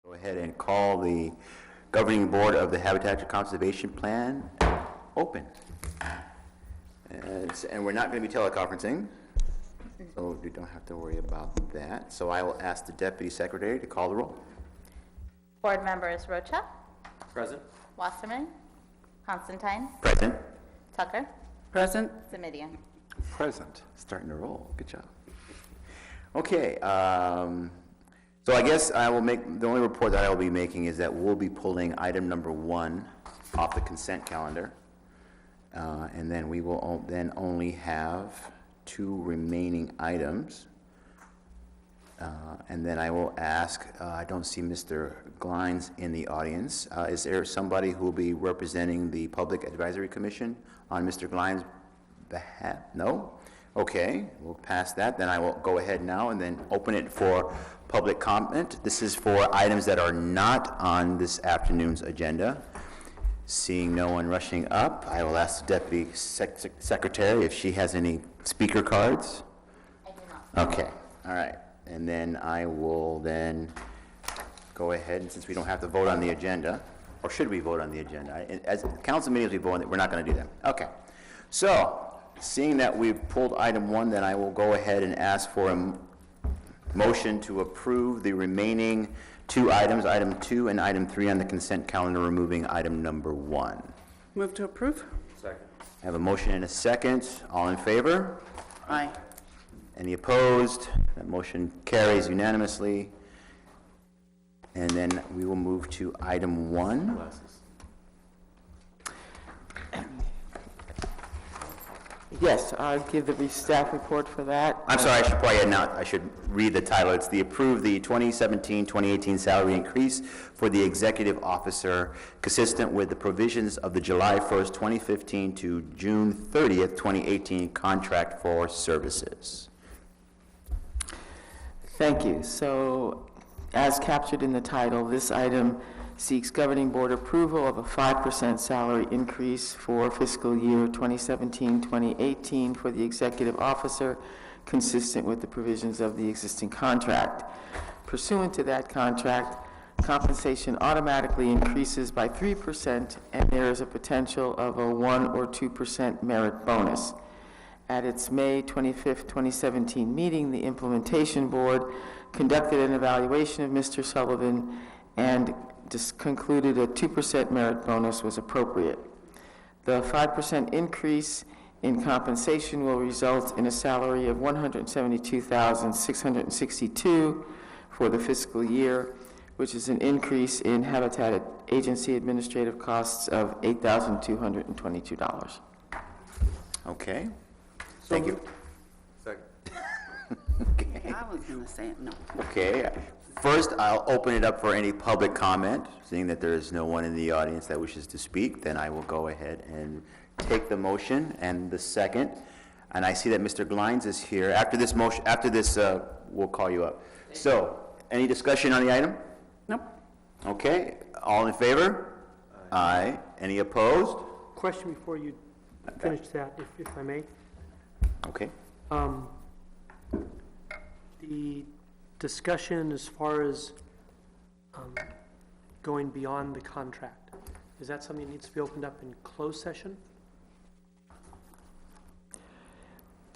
Go ahead and call the Governing Board of the Habitat Conservation Plan open. And we're not going to be teleconferencing, so you don't have to worry about that. So I will ask the Deputy Secretary to call the roll. Board members Rocha, Present. Wasserman, Constantine, Present. Tucker, Present. Semidian. Present. Starting to roll. Good job. Okay. So I guess I will make, the only report that I will be making is that we'll be pulling item number 1 off the consent calendar. And then we will then only have 2 remaining items. And then I will ask, I don't see Mr. Glines in the audience. Is there somebody who will be representing the Public Advisory Commission on Mr. Glines' behalf? No? Okay, we'll pass that. Then I will go ahead now and then open it for public comment. This is for items that are not on this afternoon's agenda. Seeing no one rushing up, I will ask the Deputy Secretary if she has any speaker cards. I do not. Okay, all right. And then I will then go ahead, and since we don't have to vote on the agenda, or should we vote on the agenda? As council meetings, we vote on it. We're not going to do that. Okay. So, seeing that we've pulled item 1, then I will go ahead and ask for a motion to approve the remaining 2 items, item 2 and item 3 on the consent calendar, removing item number 1. Move to approve. Second. I have a motion and a second. All in favor? Aye. Any opposed? That motion carries unanimously. And then we will move to item 1. Yes, I'll give the staff report for that. I'm sorry, I should read the title. It's the approve the 2017-2018 salary increase for the executive officer consistent with the provisions of the July 1st, 2015 to June 30th, 2018 contract for services. Thank you. So, as captured in the title, this item seeks governing board approval of a 5% salary increase for fiscal year 2017-2018 for the executive officer, consistent with the provisions of the existing contract. Pursuant to that contract, compensation automatically increases by 3%, and there is a potential of a 1 or 2% merit bonus. At its May 25th, 2017 meeting, the implementation board conducted an evaluation of Mr. Sullivan and concluded a 2% merit bonus was appropriate. The 5% increase in compensation will result in a salary of $172,662 for the fiscal year, which is an increase in Habitat Agency administrative costs of $8,222. Okay. Thank you. Second. Okay. I was going to say it, no. Okay. First, I'll open it up for any public comment. Seeing that there is no one in the audience that wishes to speak, then I will go ahead and take the motion and the second. And I see that Mr. Glines is here. After this motion, we'll call you up. So, any discussion on the item? Nope. Okay. All in favor? Aye. Any opposed? Question before you finish that, if I may. Okay. The discussion as far as going beyond the contract, is that something that needs to be opened up in closed session?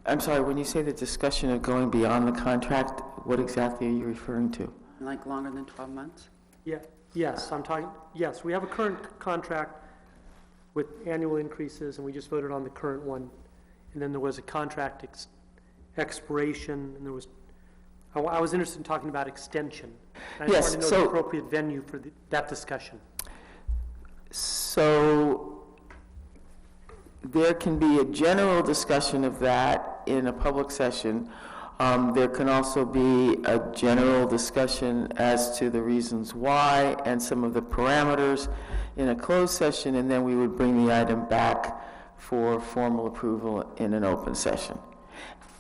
I'm sorry, when you say the discussion of going beyond the contract, what exactly are you referring to? Like longer than 12 months? Yeah, yes, yes, we have a current contract with annual increases, and we just voted on the current one. And then there was a contract expiration, and there was, I was interested in talking about extension. I just wanted to know the appropriate venue for that discussion. So there can be a general discussion of that in a public session. There can also be a general discussion as to the reasons why and some of the parameters in a closed session, and then we would bring the item back for formal approval in an open session.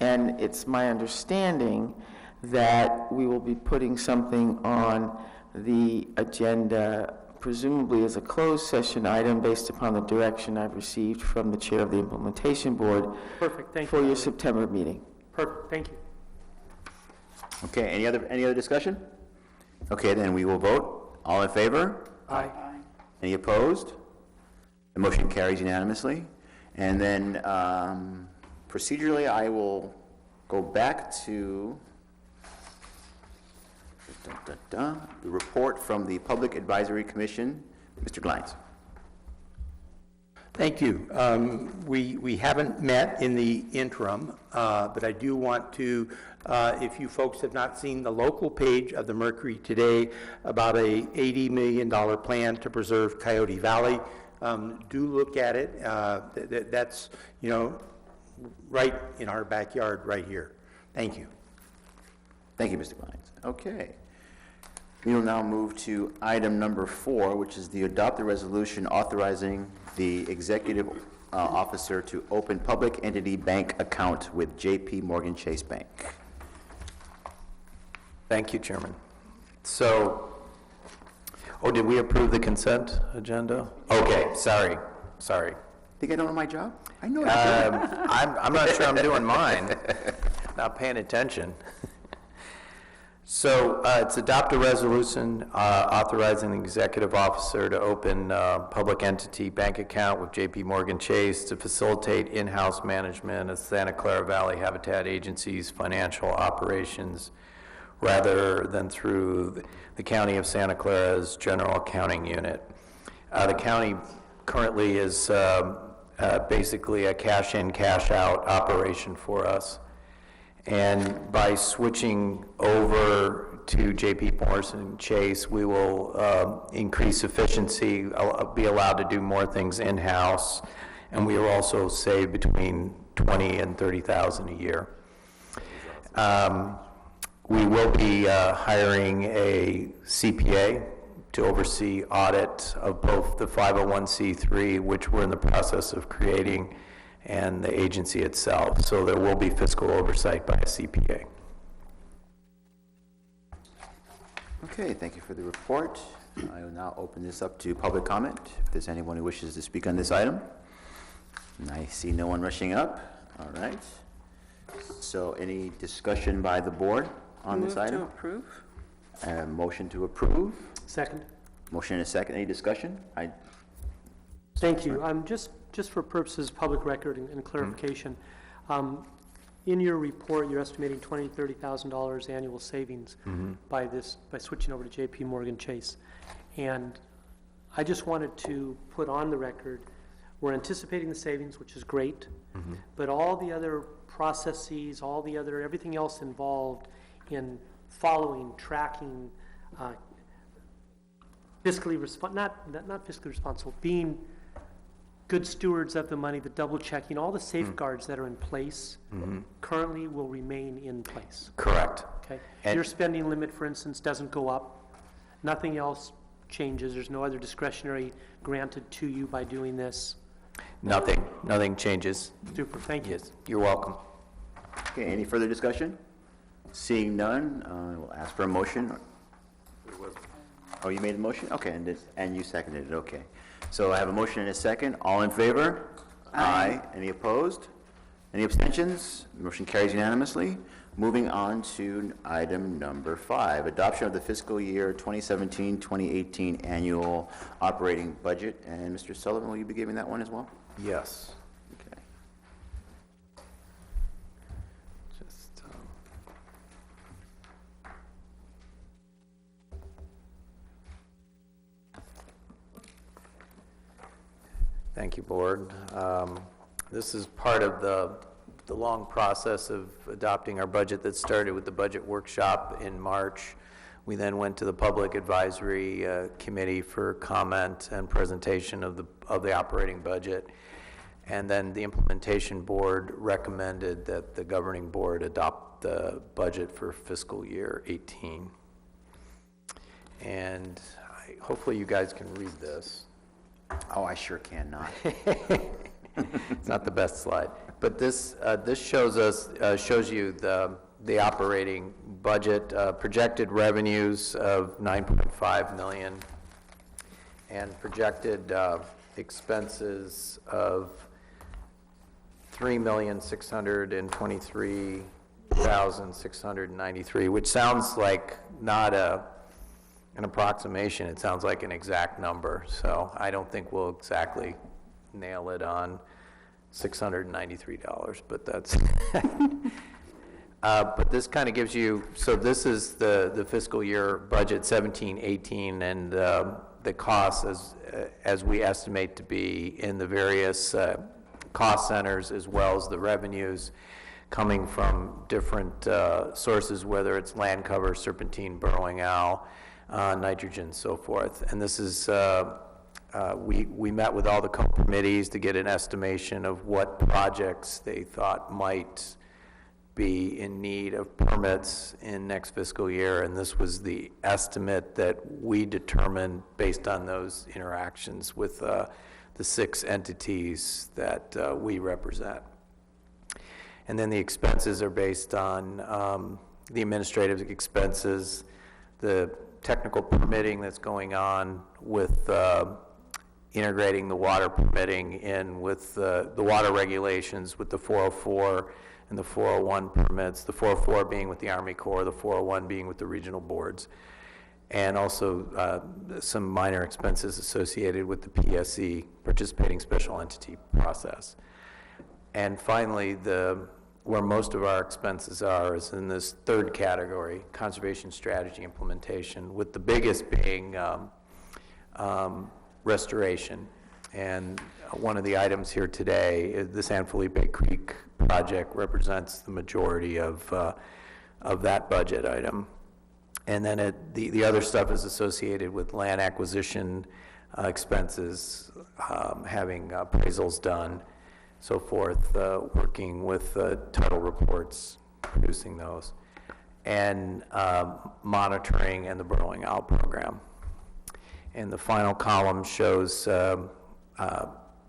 And it's my understanding that we will be putting something on the agenda, presumably as a closed session item based upon the direction I've received from the chair of the implementation board. Perfect, thank you. For your September meeting. Perfect, thank you. Okay, any other discussion? Okay, then we will vote. All in favor? Aye. Any opposed? The motion carries unanimously. And then procedurally, I will go back to the report from the Public Advisory Commission. Mr. Glines. Thank you. We haven't met in the interim, but I do want to, if you folks have not seen the local page of the Mercury today about a $80 million plan to preserve Coyote Valley, do look at it. That's, right in our backyard right here. Thank you. Thank you, Mr. Glines. Okay. We will now move to item number 4, which is the adopt the resolution authorizing the executive officer to open public entity bank account with J.P. Morgan Chase Bank. Thank you, Chairman. So, did we approve the consent agenda? Okay, sorry. Think I don't know my job? I know you do. I'm not sure I'm doing mine. Not paying attention. So it's adopt a resolution authorizing the executive officer to open public entity bank account with J.P. Morgan Chase to facilitate in-house management of Santa Clara Valley Habitat Agency's financial operations rather than through the County of Santa Clara's General Accounting Unit. The county currently is basically a cash-in, cash-out operation for us. And by switching over to J.P. Morgan Chase, we will increase efficiency, be allowed to do more things in-house, and we will also save between $20,000 and $30,000 a year. We will be hiring a CPA to oversee audit of both the 501c3, which we're in the process of creating, and the agency itself. So there will be fiscal oversight by a CPA. Okay, thank you for the report. I will now open this up to public comment. If there's anyone who wishes to speak on this item. And I see no one rushing up. All right. So any discussion by the board on this item? Move to approve? Motion to approve. Second. Motion and a second. Any discussion? Thank you. Just for purposes of public record and clarification, in your report, you're estimating $20,000 to $30,000 annual savings by switching over to J.P. Morgan Chase. And I just wanted to put on the record, we're anticipating the savings, which is great, but all the other processes, everything else involved in following, tracking, not fiscally responsible, being good stewards of the money, the double checking, all the safeguards that are in place currently will remain in place. Correct. Okay. And Your spending limit, for instance, doesn't go up. Nothing else changes. There's no other discretionary granted to you by doing this. Nothing changes. Super. Thank you. Yes, you're welcome. Okay, any further discussion? Seeing none, we'll ask for a motion. Oh, you made a motion? Okay, and you seconded it, okay. So I have a motion and a second. All in favor? Aye. Any opposed? Any abstentions? Motion carries unanimously. Moving on to item number 5, adoption of the fiscal year 2017-2018 annual operating budget. And Mr. Sullivan, will you be giving that one as well? Yes. Okay. Just, Thank you, Board. This is part of the long process of adopting our budget that started with the budget workshop in March. We then went to the Public Advisory Committee for comment and presentation of the operating budget. And then the Implementation Board recommended that the Governing Board adopt the budget for fiscal year 18. And hopefully you guys can read this. Oh, I sure cannot. It's not the best slide, but this shows you the operating budget, projected revenues of 9.5 million, and projected expenses of 3,623,693, which sounds like not a an approximation. It sounds like an exact number, so I don't think we'll exactly nail it on $693, but that's, but this kind of gives you, so this is the fiscal year budget 17-18, and the costs as we estimate to be in the various cost centers, as well as the revenues coming from different sources, whether it's land cover, serpentine, burrowing owl, nitrogen, so forth. And this is, we met with all the co-committees to get an estimation of what projects they thought might be in need of permits in next fiscal year, and this was the estimate that we determined based on those interactions with the 6 entities that we represent. And then the expenses are based on the administrative expenses, the technical permitting that's going on with integrating the water permitting in with the water regulations with the 404 and the 401 permits, the 404 being with the Army Corps, the 401 being with the regional boards, and also some minor expenses associated with the PSE, participating special entity process. And finally, where most of our expenses are is in this third category, conservation strategy implementation, with the biggest being restoration. And one of the items here today is the San Felipe Creek project represents the majority of that budget item. And then the other stuff is associated with land acquisition expenses, having appraisals done, so forth, working with title reports, producing those, and monitoring and the burrowing owl program. And the final column shows the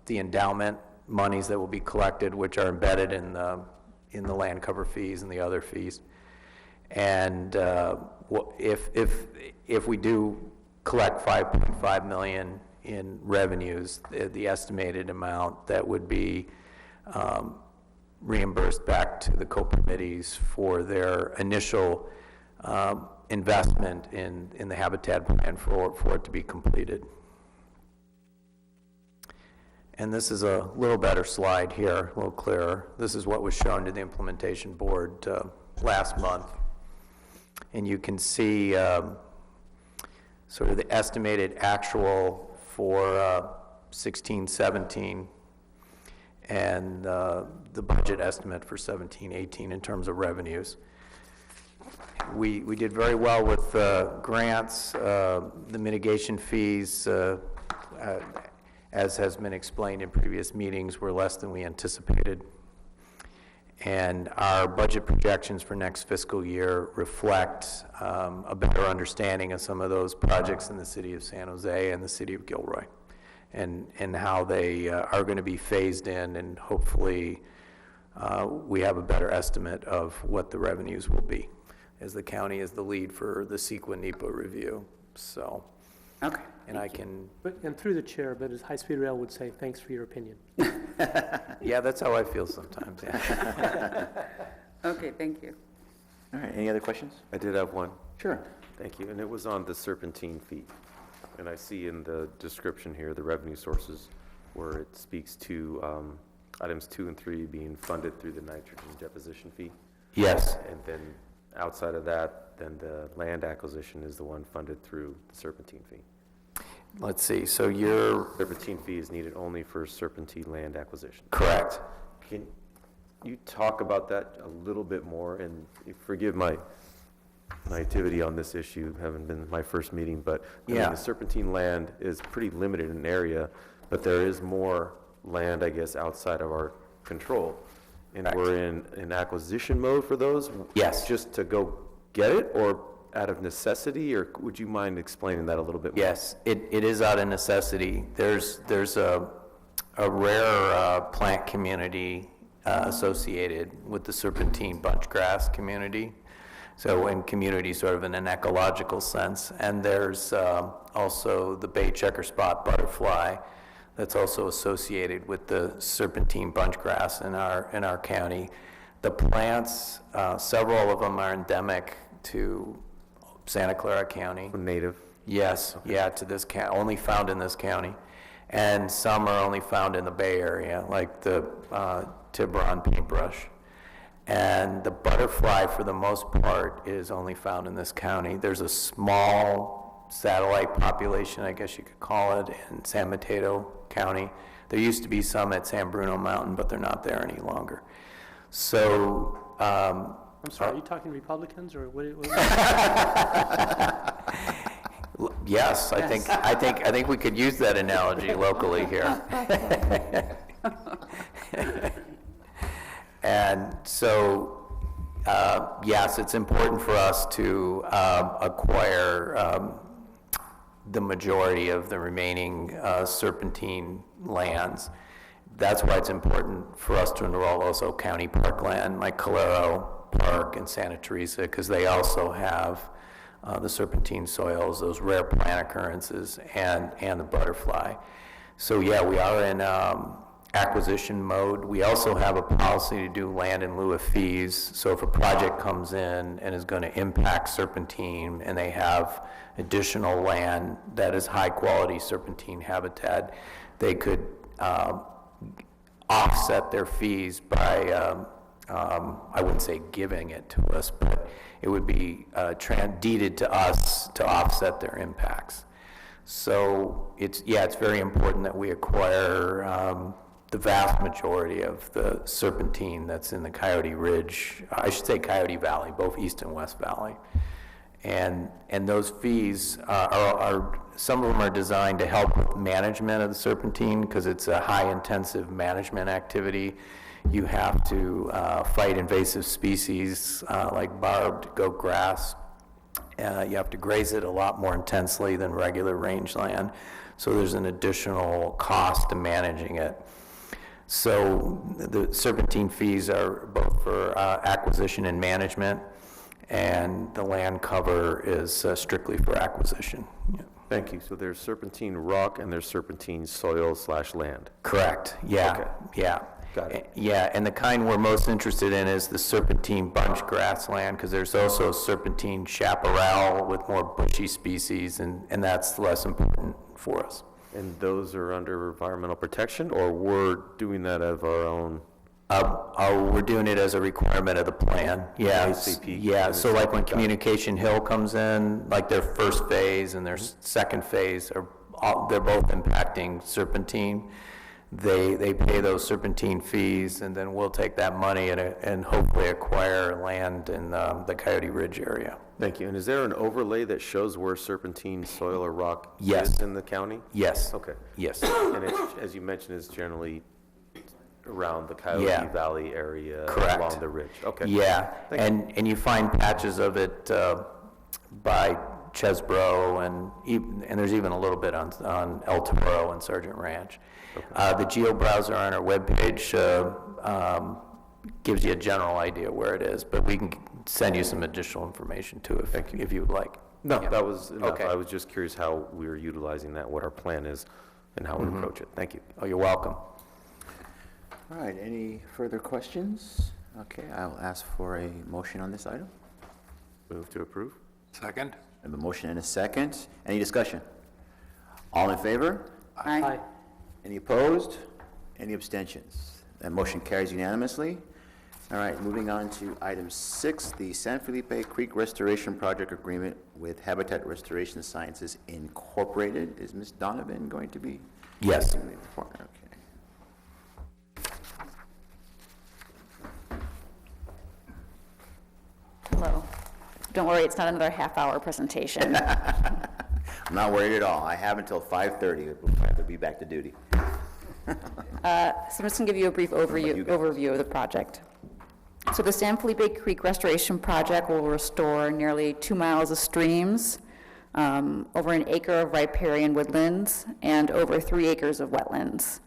endowment monies that will be collected, which are embedded in the land cover fees and the other fees. And if we do collect $5.5 million in revenues, the estimated amount that would be reimbursed back to the co-committees for their initial investment in the habitat plan for it to be completed. And this is a little better slide here, a little clearer. This is what was shown to the implementation board last month. And you can see sort of the estimated actual for 16-17 and the budget estimate for 17-18 in terms of revenues. We did very well with grants, the mitigation fees, as has been explained in previous meetings, were less than we anticipated. And our budget projections for next fiscal year reflect a better understanding of some of those projects in the city of San Jose and the city of Gilroy, and how they are going to be phased in, and hopefully we have a better estimate of what the revenues will be, as the county is the lead for the CEQA NEPA review. So, Okay. and I can, And through the chair, but as High Speed Rail would say, thanks for your opinion. yeah, that's how I feel sometimes, yeah. Okay, thank you. All right, any other questions? I did have one. Sure. Thank you. And it was on the serpentine fee. And I see in the description here, the revenue sources, where it speaks to items 2 and 3 being funded through the nitrogen deposition fee. Yes. And then outside of that, then the land acquisition is the one funded through the serpentine fee. Let's see, so you're Serpentine fee is needed only for serpentine land acquisition. correct. Can you talk about that a little bit more? And forgive my naivety on this issue, having been my first meeting, but I mean, Yeah. the serpentine land is pretty limited in area, but there is more land, I guess, outside of our control. And Correct. we're in acquisition mode for those? Yes. Just to go get it, or out of necessity, or would you mind explaining that a little bit more? Yes, it is out of necessity. There's a rare plant community associated with the serpentine bunchgrass community. So in community sort of in an ecological sense. And there's also the bay checker spot butterfly that's also associated with the serpentine bunchgrass in our county. The plants, several of them are endemic to Santa Clara County. Native? Yes, yeah, to this only found in this county. And some are only found in the Bay Area, like the Tiburon paintbrush. And the butterfly, for the most part, is only found in this county. There's a small satellite population, I guess you could call it, in San Mateo County. There used to be some at San Bruno Mountain, but they're not there any longer. So, I'm sorry, are you talking Republicans or what? yes, I think we could use that analogy locally here. And so, yes, it's important for us to acquire the majority of the remaining serpentine lands. That's why it's important for us to enroll also county parkland, like Clara Park and Santa Teresa, because they also have the serpentine soils, those rare plant occurrences, and the butterfly. So yeah, we are in acquisition mode. We also have a policy to do land in lieu of fees. So if a project comes in and is going to impact serpentine and they have additional land that is high quality serpentine habitat, they could offset their fees by, I wouldn't say giving it to us, but it would be deeded to us to offset their impacts. So it's very important that we acquire the vast majority of the serpentine that's in the Coyote Ridge, I should say Coyote Valley, both East and West Valley. And those fees are some of them are designed to help with management of the serpentine, because it's a high intensive management activity. You have to fight invasive species like barbed goat grass. You have to graze it a lot more intensely than regular rangeland. So there's an additional cost to managing it. So the serpentine fees are both for acquisition and management, and the land cover is strictly for acquisition. Yeah. Thank you. So there's serpentine rock and there's serpentine soil/land. Correct, yeah, Okay. yeah. Got it. Yeah, and the kind we're most interested in is the serpentine bunch grassland, because there's also serpentine chaparral with more bushy species, and that's less important for us. And those are under environmental protection, or we're doing that of our own? We're doing it as a requirement of the plan, yeah. ACP. Yeah, so like when Communication Hill comes in, like their first phase and their second phase, they're both impacting serpentine. They pay those serpentine fees, and then we'll take that money and hopefully acquire land in the Coyote Ridge area. Thank you. And is there an overlay that shows where serpentine soil or rock Yes. is in the county? Yes. Okay. Yes. And it's, as you mentioned, is generally around the Coyote Yeah. Valley area, Correct. along the ridge? Okay. Yeah, Thank and you find patches of it by Chesbro, and there's even a little bit on El Toro and Sergeant Ranch. The geo-browser on our webpage gives you a general idea where it is, but we can send you some additional information too if you would like. No, Yeah. that was enough. Okay. I was just curious how we were utilizing that, what our plan is, and how we approach it. Thank you. Oh, you're welcome. All right, any further questions? Okay, I'll ask for a motion on this item. Move to approve? Second? I have a motion and a second. Any discussion? All in favor? Aye. Any opposed? Any abstentions? That motion carries unanimously. All right, moving on to item 6, the San Felipe Creek Restoration Project Agreement with Habitat Restoration Sciences Incorporated. Is Ms. Donovan going to be? Yes. Okay. Hello. Don't worry, it's not another half-hour presentation. I'm not worried at all. I have until 5:30 before I have to be back to duty. So I'm just going to give you a brief you go. overview of the project. So the San Felipe Creek Restoration Project will restore nearly 2 miles of streams, over an acre of riparian woodlands, and over 3 acres of wetlands.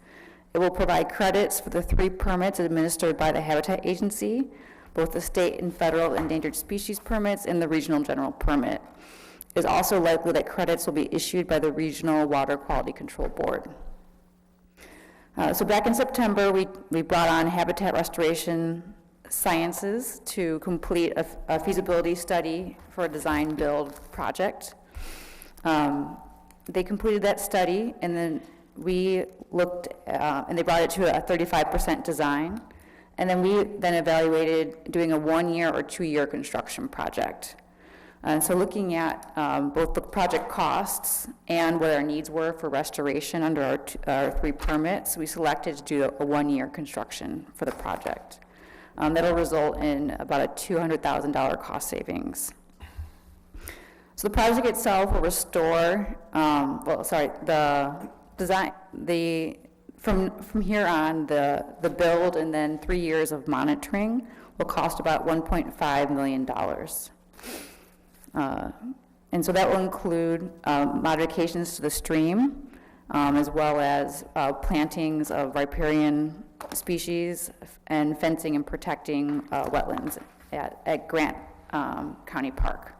It will provide credits for the 3 permits administered by the Habitat Agency, both the state and federal endangered species permits and the regional general permit. It is also likely that credits will be issued by the Regional Water Quality Control Board. So back in September, we brought on Habitat Restoration Sciences to complete a feasibility study for a design-build project. They completed that study, and then we looked, and they brought it to a 35% design, and then we then evaluated doing a 1-year or 2-year construction project. And so looking at both the project costs and what our needs were for restoration under our 3 permits, we selected to do a 1-year construction for the project. That'll result in about a $200,000 cost savings. So the project itself will restore, the design, from here on, the build and then 3 years of monitoring will cost about $1.5 million. And so that will include modifications to the stream, as well as plantings of riparian species and fencing and protecting wetlands at Grant County Park.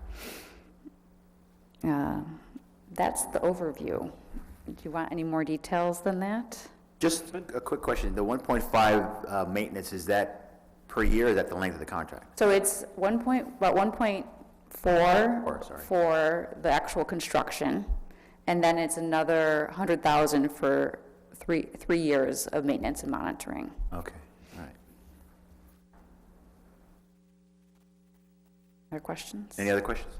That's the overview. Do you want any more details than that? Just a quick question. The 1.5 maintenance, is that per year, or is that the length of the contract? So it's about 1.4 sorry. for the actual construction, and then it's another 100,000 for three years of maintenance and monitoring. Okay, all right. Other questions? Any other questions?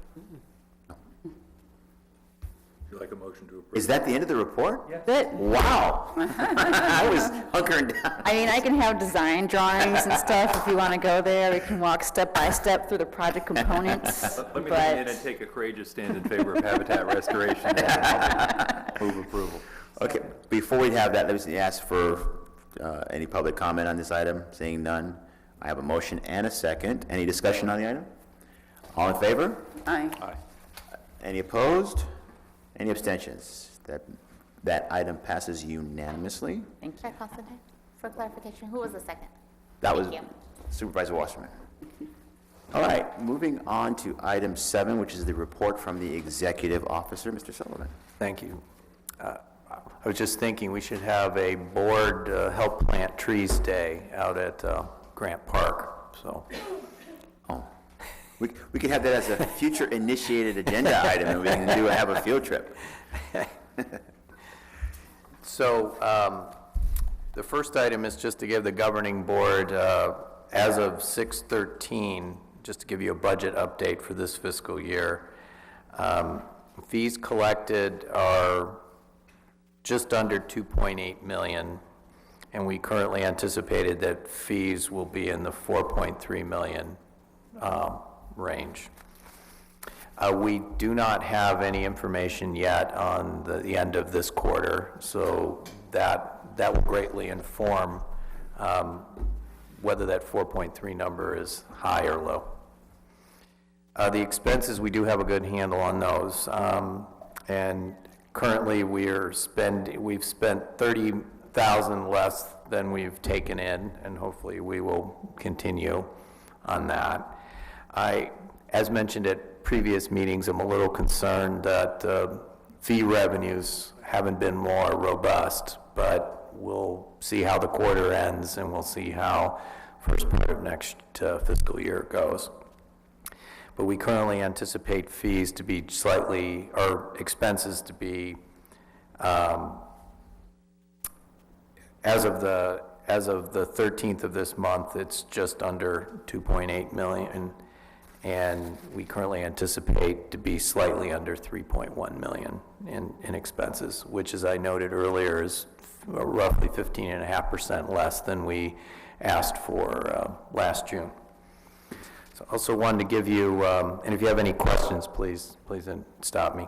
Would you like a motion to approve? Is that the end of the report? That's it. Wow. I was hunkering down. I mean, I can have design drawings and stuff if you want to go there. We can walk step by step through the project components. Let me lean in and take a courageous stand in favor of habitat restoration and move approval. Okay, before we have that, let me ask for any public comment on this item. Seeing none, I have a motion and a second. Any discussion on the item? All in favor? Aye. Any opposed? Any abstentions? That item passes unanimously. Thank you. Chair Constantine, for clarification, who was the second? That was Thank you. Supervisor Wasserman. All right, moving on to item 7, which is the report from the executive officer, Mr. Sullivan. Thank you. I was just thinking we should have a board help plant trees day out at Grant Park, so. Oh, we could have that as a future initiated agenda item, and we can have a field trip. So the first item is just to give the governing board, as of 6/13, just to give you a budget update for this fiscal year. Fees collected are just under 2.8 million, and we currently anticipated that fees will be in the 4.3 million range. We do not have any information yet on the end of this quarter, so that will greatly inform whether that 4.3 number is high or low. The expenses, we do have a good handle on those, and currently we've spent 30,000 less than we've taken in, and hopefully we will continue on that. As mentioned at previous meetings, I'm a little concerned that fee revenues haven't been more robust, but we'll see how the quarter ends, and we'll see how first part of next fiscal year goes. But we currently anticipate fees to be slightly, or expenses to be, as of the 13th of this month, it's just under 2.8 million, and we currently anticipate to be slightly under 3.1 million in expenses, which, as I noted earlier, is roughly 15.5% less than we asked for last June. So I also wanted to give you, and if you have any questions, please stop me.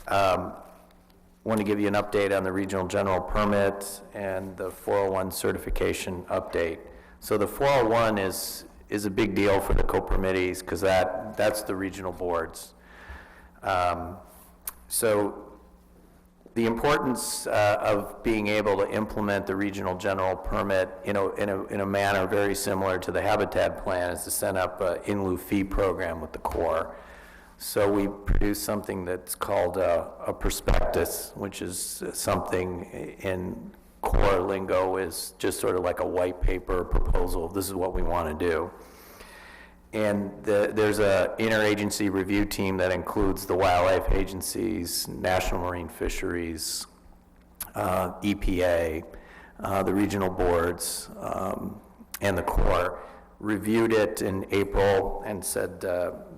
Want to give you an update on the regional general permit and the 401 certification update. So the 401 is a big deal for the co-permittees because that's the regional boards. So the importance of being able to implement the regional general permit in a manner very similar to the habitat plan is to set up an in lieu fee program with the Corps. So we produce something that's called a prospectus, which is something in Corps lingo is just sort of like a white paper proposal. This is what we want to do. And there's a interagency review team that includes the wildlife agencies, National Marine Fisheries, EPA, the regional boards, and the Corps. Reviewed it in April and said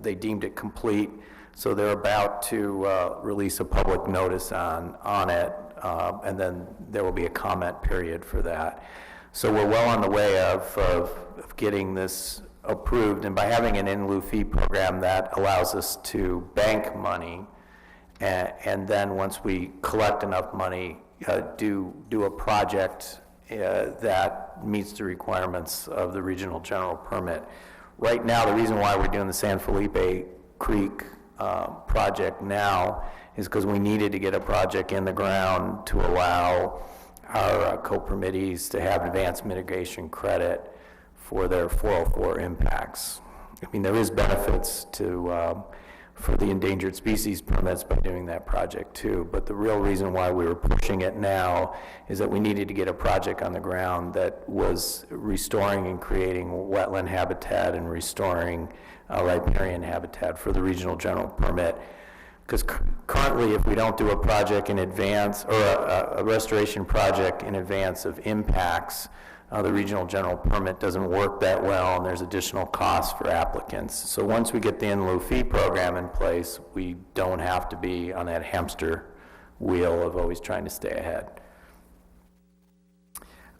they deemed it complete. So they're about to release a public notice on it, and then there will be a comment period for that. So we're well on the way of getting this approved, and by having an in lieu fee program, that allows us to bank money, and then once we collect enough money, do a project that meets the requirements of the regional general permit. Right now, the reason why we're doing the San Felipe Creek project now is because we needed to get a project in the ground to allow our co-permittees to have advanced mitigation credit for their 404 impacts. I mean, there is benefits to for the endangered species permits by doing that project too, but the real reason why we were pushing it now is that we needed to get a project on the ground that was restoring and creating wetland habitat and restoring riparian habitat for the regional general permit. Because currently, if we don't do a project in advance, or a restoration project in advance of impacts, the regional general permit doesn't work that well, and there's additional costs for applicants. So once we get the in lieu fee program in place, we don't have to be on that hamster wheel of always trying to stay ahead.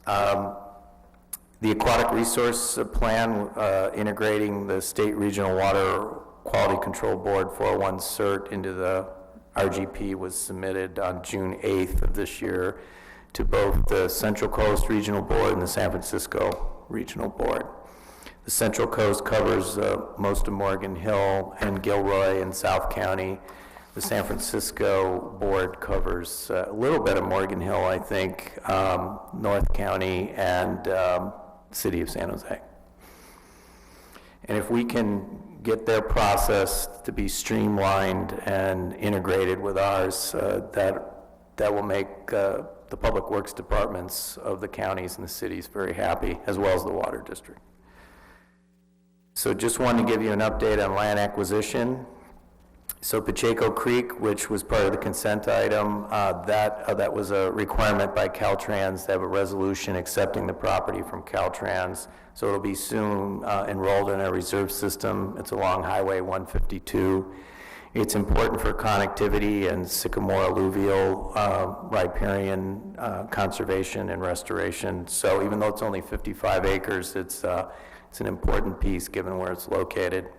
The aquatic resource plan, integrating the state regional water quality control board 401 cert into the RGP, was submitted on June 8th of this year to both the Central Coast Regional Board and the San Francisco Regional Board. The Central Coast covers most of Morgan Hill and Gilroy in South County. The San Francisco Board covers a little bit of Morgan Hill, I think, North County, and City of San Jose. And if we can get their process to be streamlined and integrated with ours, that will make the public works departments of the counties and the cities very happy, as well as the water district. So just wanted to give you an update on land acquisition. So Pacheco Creek, which was part of the consent item, that was a requirement by Caltrans to have a resolution accepting the property from Caltrans. So it'll be soon enrolled in our reserve system. It's along Highway 152. It's important for connectivity and sycamore alluvial riparian conservation and restoration. So even though it's only 55 acres, it's an important piece given where it's located.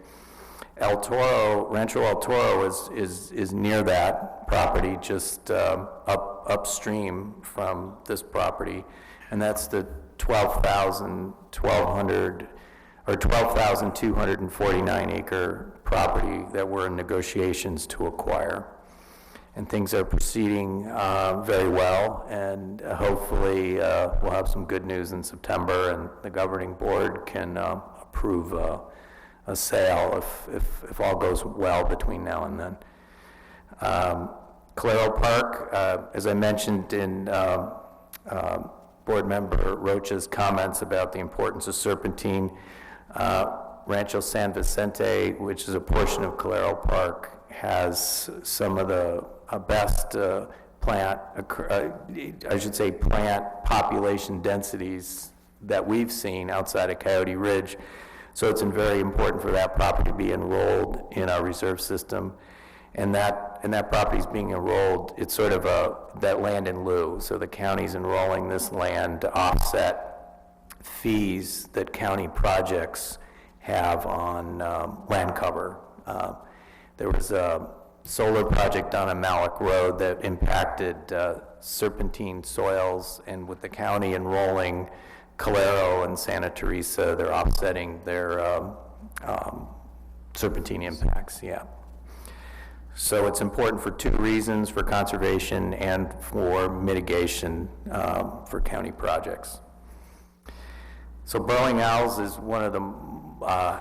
El Toro, Rancho El Toro is near that property, just upstream from this property, and that's the 12,249 acre property that we're in negotiations to acquire. And things are proceeding very well, and hopefully we'll have some good news in September, and the governing board can approve a sale if all goes well between now and then. Calero Park, as I mentioned in Board Member Rocha's comments about the importance of serpentine, Rancho San Vicente, which is a portion of Calero Park, has some of the best plant population densities that we've seen outside of Coyote Ridge. So it's very important for that property to be enrolled in our reserve system. And that property is being enrolled, it's sort of that land in lieu. So the county's enrolling this land to offset fees that county projects have on land cover. There was a solar project done on Malik Road that impacted serpentine soils, and with the county enrolling Calero and Santa Teresa, they're offsetting their serpentine impacts, yeah. So it's important for two reasons, for conservation and for mitigation for county projects. So Burrowing Owls is one of the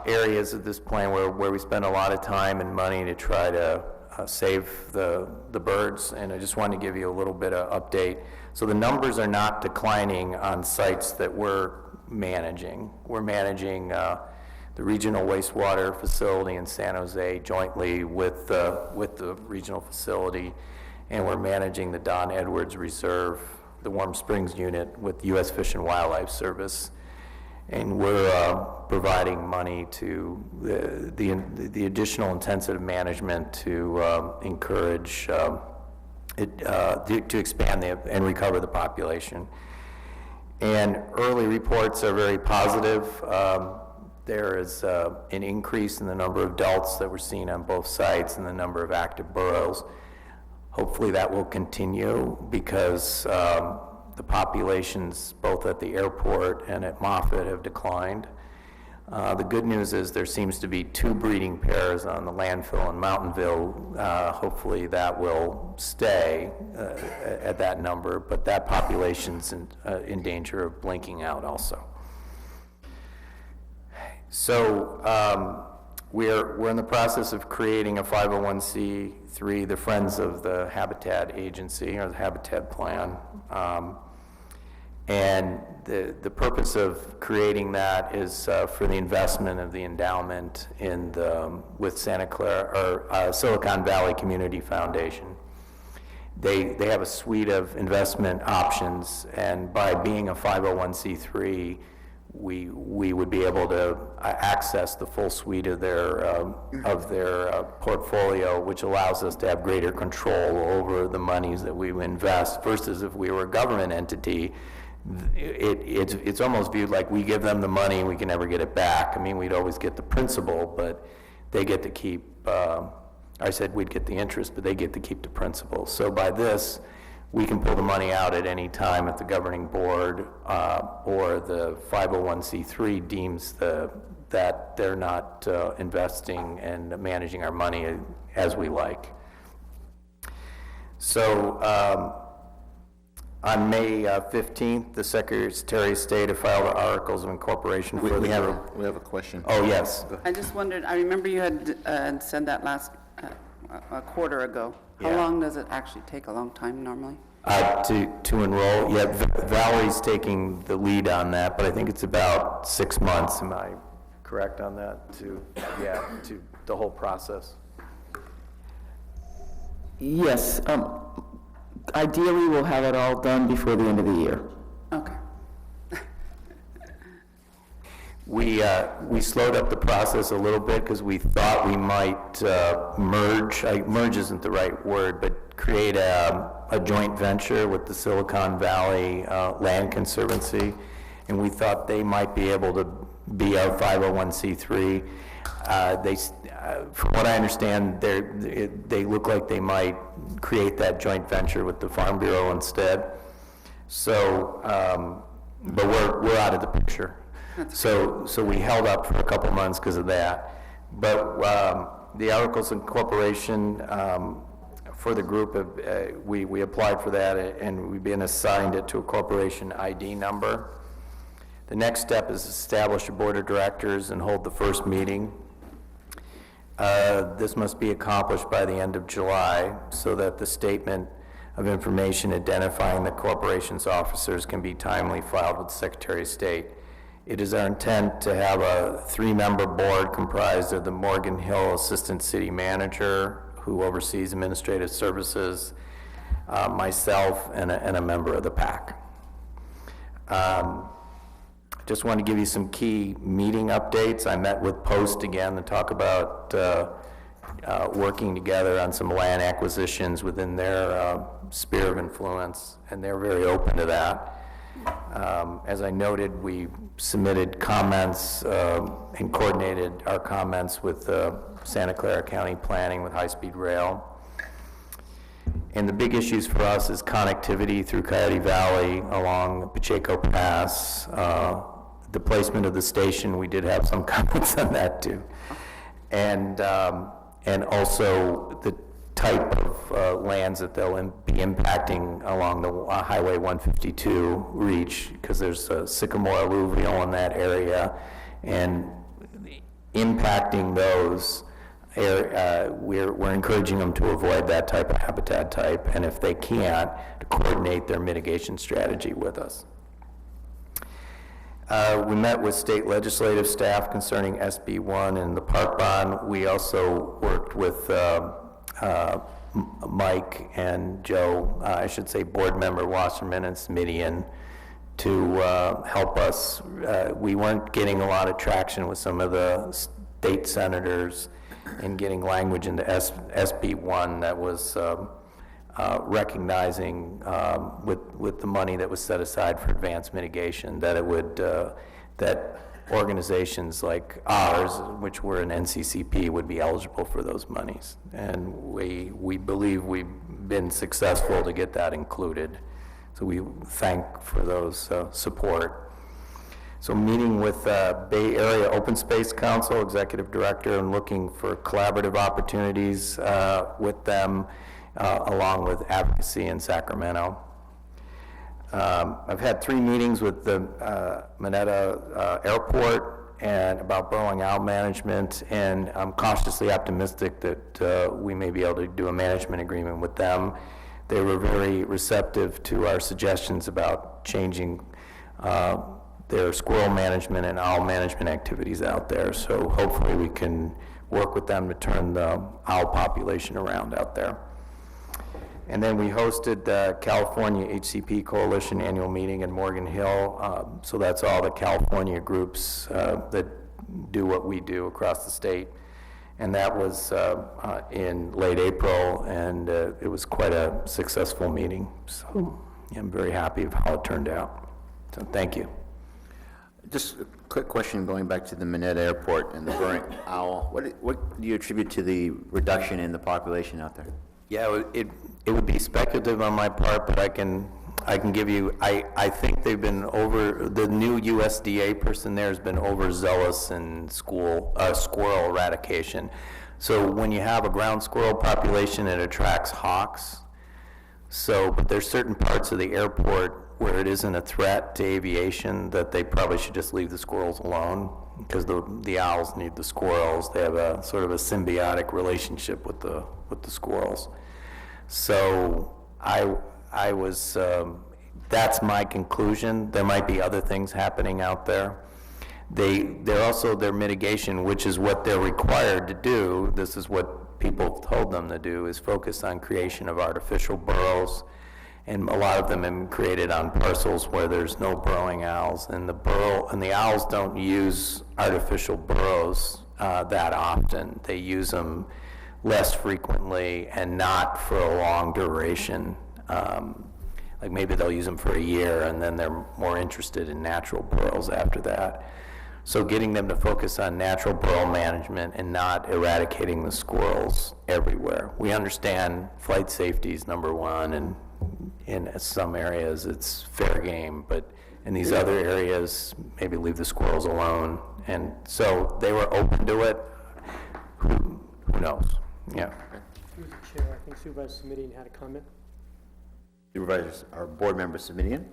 areas of this plan where we spend a lot of time and money to try to save the birds, and I just wanted to give you a little bit of update. So the numbers are not declining on sites that we're managing. We're managing the the regional wastewater facility in San Jose jointly with the regional facility, and we're managing the Don Edwards Reserve, the Warm Springs unit with U.S. Fish and Wildlife Service. And we're providing money to the additional intensive management to encourage to expand and recover the population. And early reports are very positive. There is an increase in the number of adults that we're seeing on both sites and the number of active burrows. Hopefully that will continue because the populations both at the airport and at Moffett have declined. The good news is there seems to be 2 breeding pairs on the landfill in Mountainville. Hopefully that will stay at that number, but that population's in danger of blinking out also. So we're in the process of creating a 501c3, the Friends of the Habitat Agency, or the Habitat Plan. And the purpose of creating that is for the investment of the endowment with Santa Clara, or Silicon Valley Community Foundation. They have a suite of investment options, and by being a 501c3, we would be able to access the full suite of their portfolio, which allows us to have greater control over the monies that we invest, versus if we were a government entity. It's almost viewed like we give them the money and we can never get it back. I mean, we'd always get the principal, but they get to keep, I said we'd get the interest, but they get to keep the principal. So by this, we can pull the money out at any time if the governing board or the 501c3 deems that they're not investing and managing our money as we like. So on May 15th, the Secretary of State filed the Articles of Incorporation for We have a question. Oh, yes. I just wondered, I remember you had said that last, a quarter ago. How Yeah. long does it actually take? A long time normally? To enroll, yeah, Valerie's taking the lead on that, but I think it's about 6 months. Am I correct on that? To the whole process? Yes, ideally, we'll have it all done before the end of the year. Okay. We slowed up the process a little bit because we thought we might merge isn't the right word, but create a joint venture with the Silicon Valley Land Conservancy, and we thought they might be able to be our 501c3. From what I understand, they look like they might create that joint venture with the Farm Bureau instead. So, but we're out of the picture. So we held up for a couple months because of that. But the Articles of Incorporation for the group, we applied for that, and we've been assigned it to a corporation ID number. The next step is to establish a board of directors and hold the first meeting. This must be accomplished by the end of July so that the statement of information identifying the corporation's officers can be timely filed with the Secretary of State. It is our intent to have a 3-member board comprised of the Morgan Hill Assistant City Manager, who oversees administrative services, myself, and a member of the PAC. Just want to give you some key meeting updates. I met with Post again to talk about working together on some land acquisitions within their sphere of influence, and they're very open to that. As I noted, we submitted comments and coordinated our comments with Santa Clara County Planning with high-speed rail. And the big issues for us is connectivity through Coyote Valley along Pacheco Pass. The placement of the station, we did have some comments on that too. And also the type of lands that they'll be impacting along the Highway 152 reach, because there's a sycamore alluvial in that area, and impacting those, we're encouraging them to avoid that type of habitat type, and if they can't, to coordinate their mitigation strategy with us. We met with state legislative staff concerning SB1 and the park bond. We also worked with Mike and Joe, I should say board member Wasserman and Smidian, to help us. We weren't getting a lot of traction with some of the state senators in getting language into SB1 that was recognizing with the money that was set aside for advanced mitigation that it would, that organizations like ours, which were an NCCP, would be eligible for those monies. And we believe we've been successful to get that included. So we thank for those support. So meeting with Bay Area Open Space Council, Executive Director, and looking for collaborative opportunities with them, along with advocacy in Sacramento. I've had 3 meetings with the Mineta Airport and about burrowing owl management, and I'm cautiously optimistic that we may be able to do a management agreement with them. They were very receptive to our suggestions about changing their squirrel management and owl management activities out there. So hopefully we can work with them to turn the owl population around out there. And then we hosted the California HCP Coalition annual meeting in Morgan Hill. So that's all the California groups that do what we do across the state. And that was in late April, and it was quite a successful meeting. So I'm very happy of how it turned out. So thank you. Just a quick question going back to the Mineta Airport and the burrowing owl. What do you attribute to the reduction in the population out there? Yeah, it would be speculative on my part, but I can give you, I think they've been the new USDA person there has been overzealous in squirrel eradication. So when you have a ground squirrel population, it attracts hawks. So, but there's certain parts of the airport where it isn't a threat to aviation that they probably should just leave the squirrels alone, because the owls need the squirrels. They have a sort of a symbiotic relationship with the squirrels. So I was, that's my conclusion. There might be other things happening out there. They're also, their mitigation, which is what they're required to do, this is what people told them to do, is focus on creation of artificial burrows. And a lot of them have been created on parcels where there's no burrowing owls, and the owls don't use artificial burrows that often. They use them less frequently and not for a long duration. Like maybe they'll use them for a year and then they're more interested in natural burrows after that. So getting them to focus on natural burrow management and not eradicating the squirrels everywhere. We understand flight safety is number one, and in some areas it's fair game, but in these other areas, maybe leave the squirrels alone. And so they were open to it. Who knows? Yeah. Through the chair, I think Supervisor Smidian had a comment. Supervisors, our board member Smidian?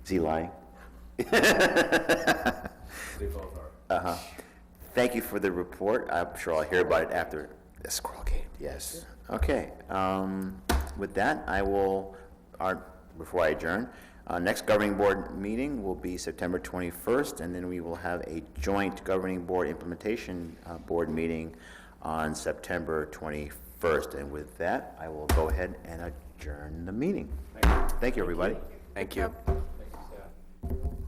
Is he lying? They both are. Thank you for the report. I'm sure I'll hear about it after the squirrel gate. Yes. Okay. With that, before I adjourn, next governing board meeting will be September 21st, and then we will have a joint governing board implementation board meeting on September 21st. and with that, I will go ahead and adjourn the meeting. Thank you, everybody. Thank you. Thank you, Seth.